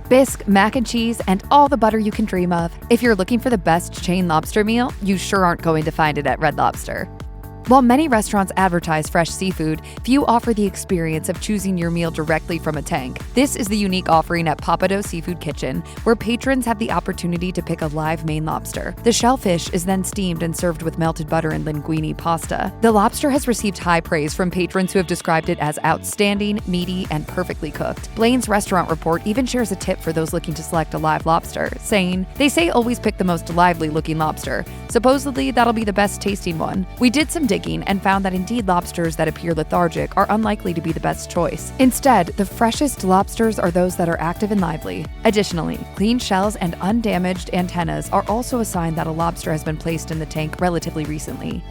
bisque, mac and cheese, and all the butter you can dream of. If you're looking for the best chain lobster meal, you sure aren't going to find it at Red Lobster. While many restaurants advertise fresh seafood, few offer the experience of choosing your meal directly from a tank. This is the unique offering at Pappadeaux Seafood Kitchen, where patrons have the opportunity to pick a live Maine lobster. The shellfish is then steamed and served with melted butter and linguine pasta. The lobster has received high praise from patrons who have described it as outstanding, meaty, and perfectly cooked. Blaine's restaurant report even shares a tip for those looking to select a live lobster, saying, "They say always pick the most lively-looking lobster. Supposedly, that'll be the best tasting one. We did some digging and found that indeed lobsters that appear lethargic are unlikely to be the best choice. Instead, the freshest lobsters are those that are active and lively. Additionally, clean shells and undamaged antennas are also a sign that a lobster has been placed in the tank relatively recently."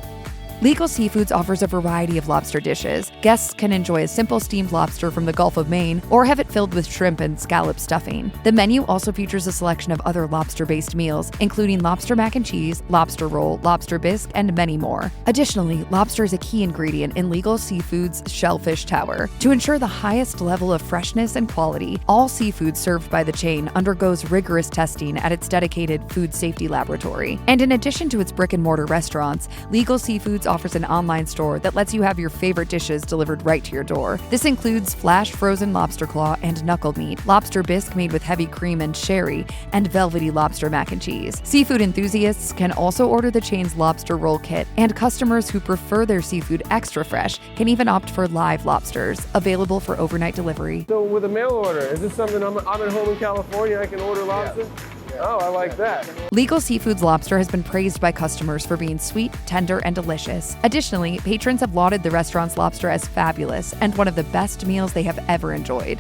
Legal Seafoods offers a variety of lobster dishes. Guests can enjoy a simple steamed lobster from the Gulf of Maine or have it filled with shrimp and scallop stuffing. The menu also features a selection of other lobster-based meals, including lobster mac and cheese, lobster roll, lobster bisque, and many more. Additionally, lobster is a key ingredient in Legal Seafoods' Shellfish Tower. To ensure the highest level of freshness and quality, all seafood served by the chain undergoes rigorous testing at its dedicated food safety laboratory. And in addition to its brick-and-mortar restaurants, Legal Seafoods offers an online store that lets you have your favorite dishes delivered right to your door. This includes flash frozen lobster claw and knuckle meat, lobster bisque made with heavy cream and sherry, and velvety lobster mac and cheese. Seafood enthusiasts can also order the chain's lobster roll kit, and customers who prefer their seafood extra fresh can even opt for live lobsters, available for overnight delivery. So with a mail order, is this something I'm at home in California, I can order lobster? Yeah. Oh, I like that. Legal Seafoods lobster has been praised by customers for being sweet, tender, and delicious. Additionally, patrons have lauded the restaurant's lobster as fabulous and one of the best meals they have ever enjoyed.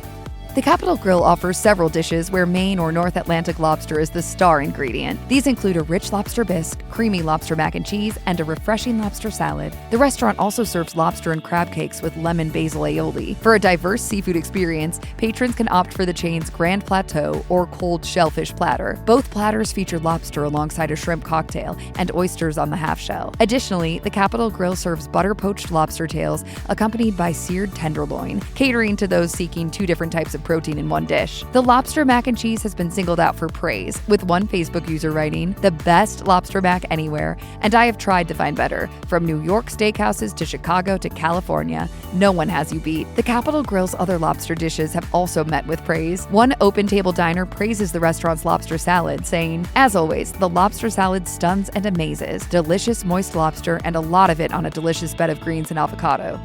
The Capital Grille offers several dishes where Maine or North Atlantic lobster is the star ingredient. These include a rich lobster bisque, creamy lobster mac and cheese, and a refreshing lobster salad. The restaurant also serves lobster and crab cakes with lemon basil aioli. For a diverse seafood experience, patrons can opt for the chain's Grand Plateau or cold shellfish platter. Both platters feature lobster alongside a shrimp cocktail and oysters on the half shell. Additionally, the Capital Grille serves butter-poached lobster tails accompanied by seared tenderloin, catering to those seeking two different types of protein in one dish. The lobster mac and cheese has been singled out for praise, with one Facebook user writing, "The best lobster mac anywhere, and I have tried to find better. From New York steakhouses to Chicago to California, no one has you beat." The Capital Grille's other lobster dishes have also met with praise. One open table diner praises the restaurant's lobster salad, saying, "As always, the lobster salad stuns and amazes. Delicious moist lobster and a lot of it on a delicious bed of greens and avocado."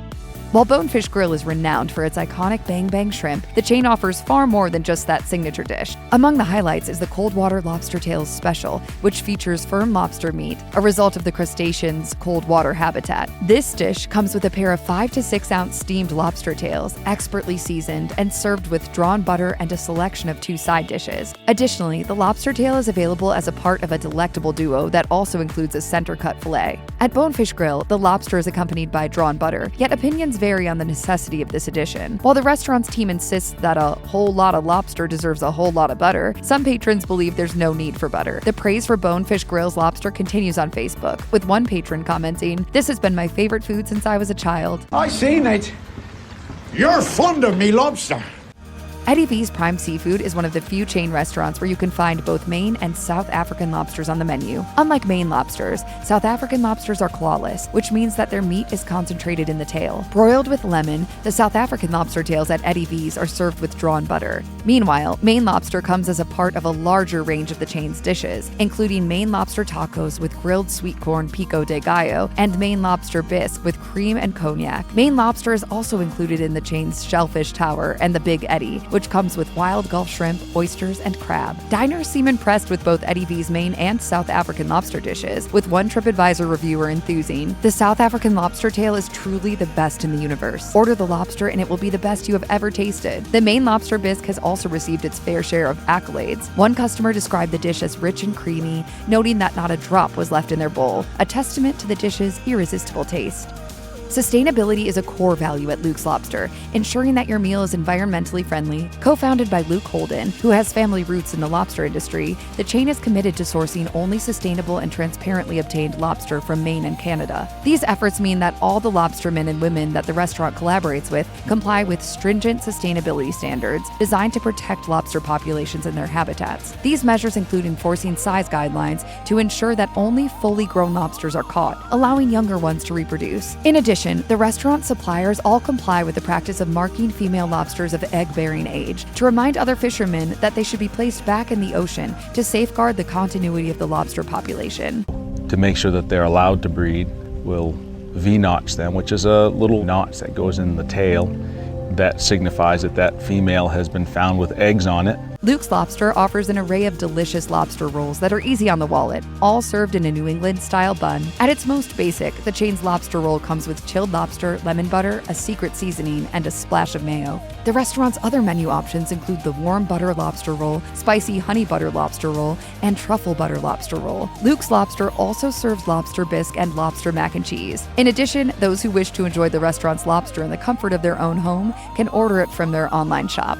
While Bonefish Grill is renowned for its iconic Bang Bang shrimp, the chain offers far more than just that signature dish. Among the highlights is the Cold Water Lobster Tails Special, which features firm lobster meat, a result of the crustacean's cold water habitat. This dish comes with a pair of 5 to 6 ounce steamed lobster tails, expertly seasoned and served with drawn butter and a selection of 2 side dishes. Additionally, the lobster tail is available as a part of a delectable duo that also includes a center-cut fillet. At Bonefish Grill, the lobster is accompanied by drawn butter, yet opinions vary on the necessity of this addition. While the restaurant's team insists that a whole lot of lobster deserves a whole lot of butter, some patrons believe there's no need for butter. The praise for Bonefish Grill's lobster continues on Facebook, with one patron commenting, "This has been my favorite food since I was a child." I seen it. You're fond of me lobster. Eddie V's Prime Seafood is one of the few chain restaurants where you can find both Maine and South African lobsters on the menu. Unlike Maine lobsters, South African lobsters are clawless, which means that their meat is concentrated in the tail. Broiled with lemon, the South African lobster tails at Eddie V's are served with drawn butter. Meanwhile, Maine lobster comes as a part of a larger range of the chain's dishes, including Maine lobster tacos with grilled sweet corn pico de gallo and Maine lobster bisque with cream and cognac. Maine lobster is also included in the chain's Shellfish Tower and the Big Eddie, which comes with wild Gulf shrimp, oysters, and crab. Diners seem impressed with both Eddie V's Maine and South African lobster dishes, with one TripAdvisor reviewer enthusing, "The South African lobster tail is truly the best in the universe. Order the lobster and it will be the best you have ever tasted." The Maine lobster bisque has also received its fair share of accolades. One customer described the dish as rich and creamy, noting that not a drop was left in their bowl, a testament to the dish's irresistible taste. Sustainability is a core value at Luke's Lobster, ensuring that your meal is environmentally friendly. Co-founded by Luke Holden, who has family roots in the lobster industry, the chain is committed to sourcing only sustainable and transparently obtained lobster from Maine and Canada. These efforts mean that all the lobstermen and women that the restaurant collaborates with comply with stringent sustainability standards designed to protect lobster populations and their habitats. These measures include enforcing size guidelines to ensure that only fully grown lobsters are caught, allowing younger ones to reproduce. In addition, the restaurant suppliers all comply with the practice of marking female lobsters of egg-bearing age to remind other fishermen that they should be placed back in the ocean to safeguard the continuity of the lobster population. To make sure that they're allowed to breed, we'll V-notch them, which is a little notch that goes in the tail that signifies that that female has been found with eggs on it. Luke's Lobster offers an array of delicious lobster rolls that are easy on the wallet, all served in a New England-style bun. At its most basic, the chain's lobster roll comes with chilled lobster, lemon butter, a secret seasoning, and a splash of mayo. The restaurant's other menu options include the warm butter lobster roll, spicy honey butter lobster roll, and truffle butter lobster roll. Luke's Lobster also serves lobster bisque and lobster mac and cheese. In addition, those who wish to enjoy the restaurant's lobster in the comfort of their own home can order it from their online shop.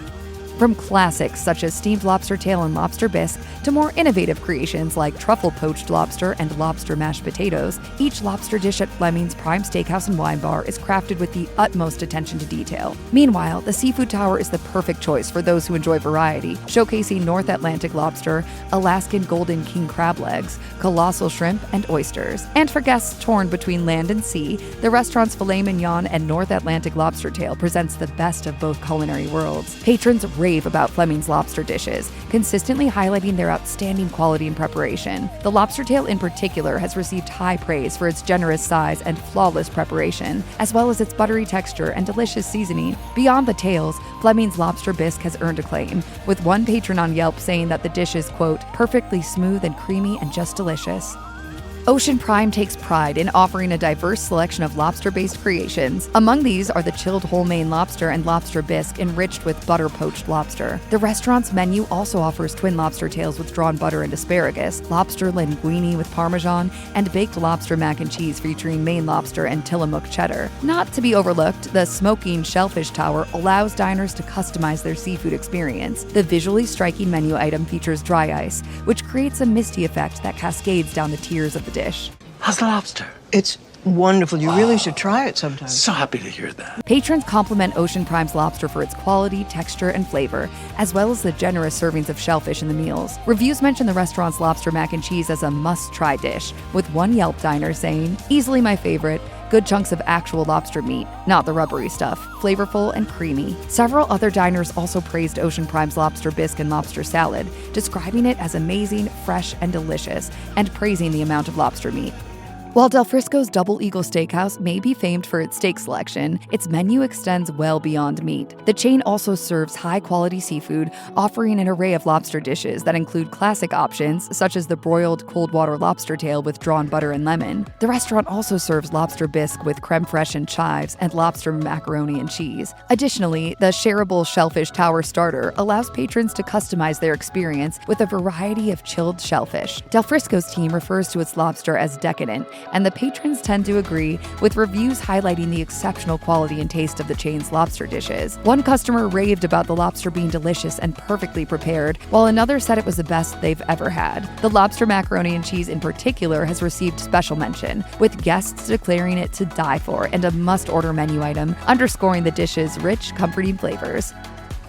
From classics such as steamed lobster tail and lobster bisque to more innovative creations like truffle poached lobster and lobster mashed potatoes, each lobster dish at Fleming's Prime Steakhouse and Wine Bar is crafted with the utmost attention to detail. Meanwhile, the Seafood Tower is the perfect choice for those who enjoy variety, showcasing North Atlantic lobster, Alaskan golden king crab legs, colossal shrimp, and oysters. And for guests torn between land and sea, the restaurant's filet mignon and North Atlantic lobster tail presents the best of both culinary worlds. Patrons rave about Fleming's lobster dishes, consistently highlighting their outstanding quality and preparation. The lobster tail in particular has received high praise for its generous size and flawless preparation, as well as its buttery texture and delicious seasoning. Beyond the tails, Fleming's lobster bisque has earned acclaim, with one patron on Yelp saying that the dish is, quote, perfectly smooth and creamy and just delicious. Ocean Prime takes pride in offering a diverse selection of lobster-based creations. Among these are the chilled whole Maine lobster and lobster bisque enriched with butter-poached lobster. The restaurant's menu also offers twin lobster tails with drawn butter and asparagus, lobster linguine with Parmesan, and baked lobster mac and cheese featuring Maine lobster and Tillamook cheddar. Not to be overlooked, the smoking shellfish tower allows diners to customize their seafood experience. The visually striking menu item features dry ice, which creates a misty effect that cascades down the tiers of the dish. How's the lobster? It's wonderful. You really should try it sometime. So happy to hear that. Patrons compliment Ocean Prime's lobster for its quality, texture, and flavor, as well as the generous servings of shellfish in the meals. Reviews mention the restaurant's lobster mac and cheese as a must-try dish, with one Yelp diner saying, easily my favorite, good chunks of actual lobster meat, not the rubbery stuff, flavorful and creamy. Several other diners also praised Ocean Prime's lobster bisque and lobster salad, describing it as amazing, fresh, and delicious, and praising the amount of lobster meat. While Del Frisco's Double Eagle Steakhouse may be famed for its steak selection, its menu extends well beyond meat. The chain also serves high-quality seafood, offering an array of lobster dishes that include classic options such as the broiled cold water lobster tail with drawn butter and lemon. The restaurant also serves lobster bisque with creme fraiche and chives and lobster macaroni and cheese. Additionally, the shareable shellfish tower starter allows patrons to customize their experience with a variety of chilled shellfish. Del Frisco's team refers to its lobster as decadent, and the patrons tend to agree, with reviews highlighting the exceptional quality and taste of the chain's lobster dishes. One customer raved about the lobster being delicious and perfectly prepared, while another said it was the best they've ever had. The lobster macaroni and cheese in particular has received special mention, with guests declaring it to die for and a must-order menu item, underscoring the dish's rich, comforting flavors.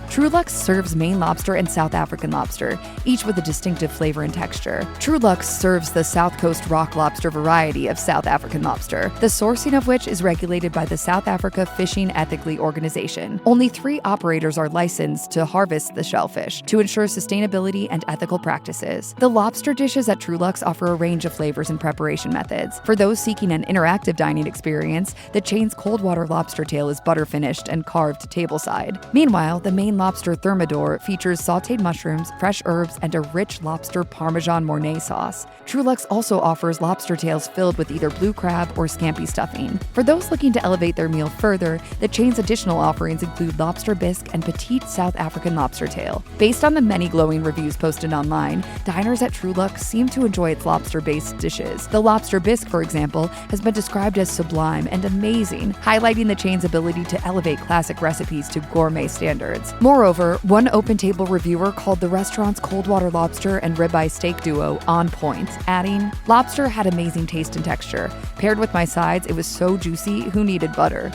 Truluck serves Maine lobster and South African lobster, each with a distinctive flavor and texture. Truluck serves the South Coast rock lobster variety of South African lobster, the sourcing of which is regulated by the South Africa Fishing Ethically Organization. Only 3 operators are licensed to harvest the shellfish to ensure sustainability and ethical practices. The lobster dishes at Truluck's offer a range of flavors and preparation methods. For those seeking an interactive dining experience, the chain's cold water lobster tail is butter finished and carved tableside. Meanwhile, the Maine Maine lobster thermidor features sautéed mushrooms, fresh herbs, and a rich lobster Parmesan Mornay sauce. Truluck's also offers lobster tails filled with either blue crab or scampi stuffing. For those looking to elevate their meal further, the chain's additional offerings include lobster bisque and petite South African lobster tail. Based on the many glowing reviews posted online, diners at Truluck seem to enjoy its lobster-based dishes. The lobster bisque, for example, has been described as sublime and amazing, highlighting the chain's ability to elevate classic recipes to gourmet standards. Moreover, one open-table reviewer called the restaurant's cold water lobster and ribeye steak duo on point, adding, "Lobster had amazing taste and texture. Paired with my sides, it was so juicy, who needed butter?"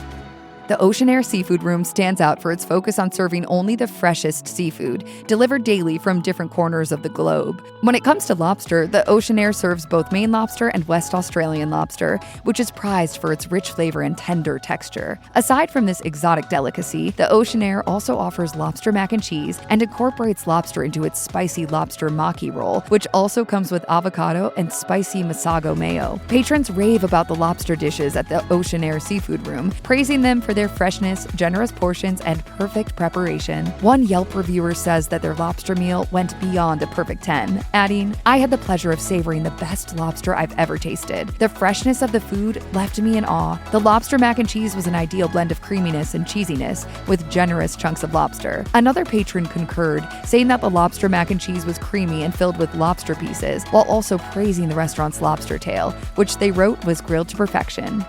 The Oceanaire Seafood Room stands out for its focus on serving only the freshest seafood, delivered daily from different corners of the globe. When it comes to lobster, the Oceanaire serves both Maine lobster and West Australian lobster, which is prized for its rich flavor and tender texture. Aside from this exotic delicacy, the Oceanaire also offers lobster mac and cheese and incorporates lobster into its spicy lobster maki roll, which also comes with avocado and spicy masago mayo. Patrons rave about the lobster dishes at the Oceanaire Seafood Room, praising them for their freshness, generous portions, and perfect preparation. One Yelp reviewer says that their lobster meal went beyond a perfect 10, adding, "I had the pleasure of savoring the best lobster I've ever tasted. The freshness of the food left me in awe. The lobster mac and cheese was an ideal blend of creaminess and cheesiness, with generous chunks of lobster." Another patron concurred, saying that the lobster mac and cheese was creamy and filled with lobster pieces, while also praising the restaurant's lobster tail, which they wrote was grilled to perfection.